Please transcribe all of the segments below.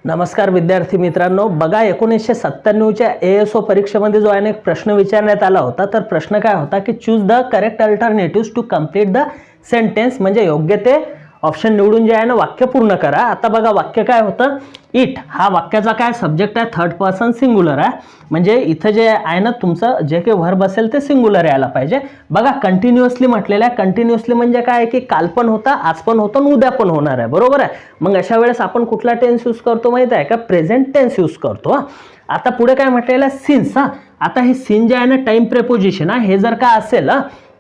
नमस्कार विद्यार्थी मित्रांनो, बघा 1997च्या ASO परीक्षेमध्ये जो आहे एक प्रश्न विचारण्यात आला होता. तर प्रश्न काय होता की choose the correct alternatives to complete the sentence, म्हणजे योग्य ते ऑप्शन निवडून जे आहे ना वाक्य पूर्ण करा. आता बघा वाक्य काय होतं, इट हा वाक्याचा काय सब्जेक्ट आहे, थर्ड पर्सन सिंग्युलर आहे. म्हणजे इथं जे आहे ना तुमचं जे काही व्हर्ब असेल ते सिंग्युलर यायला पाहिजे. बघा कंटिन्युअसली म्हटलेलं आहे. कंटिन्युअसली म्हणजे काय की काल पण होता, आज पण होतं आणि उद्या पण होणार आहे, बरोबर आहे. मग अशा वेळेस आपण कुठला टेन्स यूज करतो माहिती आहे का, प्रेझेंट टेन्स यूज करतो. आता पुढे काय म्हटलेलं आहे, सिन्स. आता हे सिन जे आहे ना टाइम प्रेपोजिशन हे जर का असेल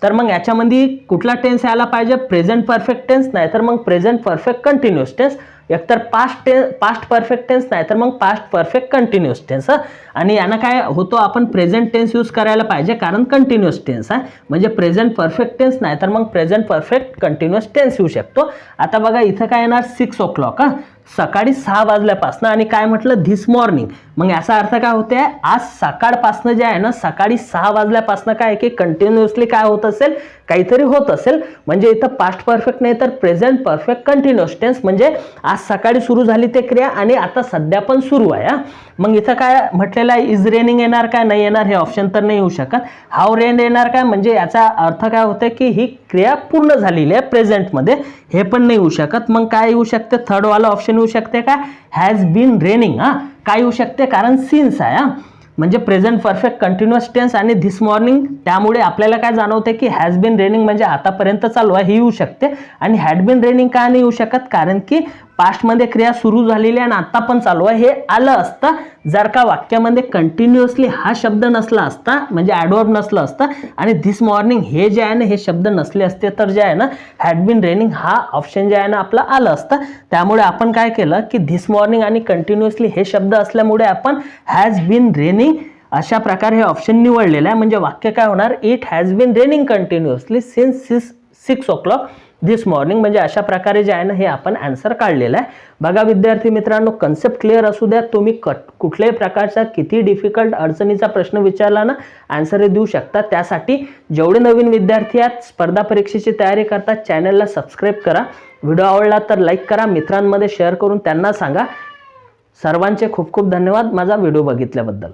तर मग याच्यामध्ये कुठला टेन्स यायला पाहिजे, प्रेझेंट परफेक्ट टेन्स, नाही तर मग प्रेझेंट परफेक्ट कंटिन्युअस टेन्स. एकतर पास्ट परफेक्ट टेन्स नाही तर मग पास्ट परफेक्ट कंटिन्युअस टेन्स. आणि यानं काय होतो, आपण प्रेझेंट टेन्स यूज करायला पाहिजे कारण कंटिन्युअस टेन्स आहे. म्हणजे प्रेझेंट परफेक्ट टेन्स नाही तर मग प्रेझेंट परफेक्ट कंटिन्युअस टेन्स येऊ शकतो. आता बघा इथं काय येणार, 6 o'clock सकाळी 6 वाजल्यापासून. आणि काय म्हटलं, धिस मॉर्निंग. मग याचा अर्थ काय होते, आज सकाळपासून जे आहे ना सकाळी 6 वाजल्यापासून काय की कंटिन्युअसली काय होत असेल, काहीतरी होत असेल. म्हणजे इथं पास्ट परफेक्ट नाही तर प्रेझेंट परफेक्ट कंटिन्युअस टेन्स. म्हणजे आज सकाळी सुरू झाली ते क्रिया आणि आता सध्या पण सुरू आहे. मग इथं काय म्हटलेलं आहे, इज रेनिंग येणार काय, नाही येणार, हे ऑप्शन तर नाही येऊ शकत. हाव रेन येणार काय, म्हणजे याचा अर्थ काय होते की ही क्रिया पूर्ण झालेली आहे प्रेझेंटमध्ये, हे पण नाही येऊ शकत. मग काय येऊ शकते, थर्ड वाला ऑप्शन येऊ शकते काय, हॅज बीन रेनिंग. काय येऊ शकते, कारण सिन्स आहे म्हणजे प्रेझेंट परफेक्ट कंटिन्युअस टेन्स आणि धिस मॉर्निंग, त्यामुळे आपल्याला काय जाणवते की हॅज बीन रेनिंग म्हणजे आतापर्यंत चालू आहे, ही येऊ शकते. आणि हॅड बीन रेनिंग का नाही येऊ शकत, कारण की पास्टमध्ये क्रिया सुरू झालेली आहे आणि आता पण चालू आहे, हे आलं असतं जर का वाक्यामध्ये कंटिन्युअसली हा शब्द नसला असता, म्हणजे ॲडवर्ब नसलं असतं आणि धिस मॉर्निंग हे जे आहे ना हे शब्द नसले असते, तर जे आहे ना हॅड बीन रेनिंग हा ऑप्शन जे आहे ना आपलं आलं असतं. त्यामुळे आपण काय केलं की धिस मॉर्निंग आणि कंटिन्युअसली हे शब्द असल्यामुळे आपण हॅज बीन रेनिंग अशा प्रकारे हे ऑप्शन निवडलेलं आहे. म्हणजे वाक्य काय होणार, it has been raining continuously since 6 o'clock this morning. म्हणजे अशा प्रकारे जे आहे ना हे आपण आन्सर काढलेलं आहे. बघा विद्यार्थी मित्रांनो, कन्सेप्ट क्लिअर असू द्या, तुम्ही कुठल्याही प्रकारचा किती डिफिकल्ट अडचणीचा प्रश्न विचारला ना आन्सर देऊ शकता. त्यासाठी जेवढे नवीन विद्यार्थी आहेत स्पर्धा परीक्षेची तयारी करतात, चॅनलला सबस्क्राईब करा. व्हिडिओ आवडला तर लाईक करा, मित्रांमध्ये शेअर करून त्यांना सांगा. सर्वांचे खूप खूप धन्यवाद माझा व्हिडिओ बघितल्याबद्दल.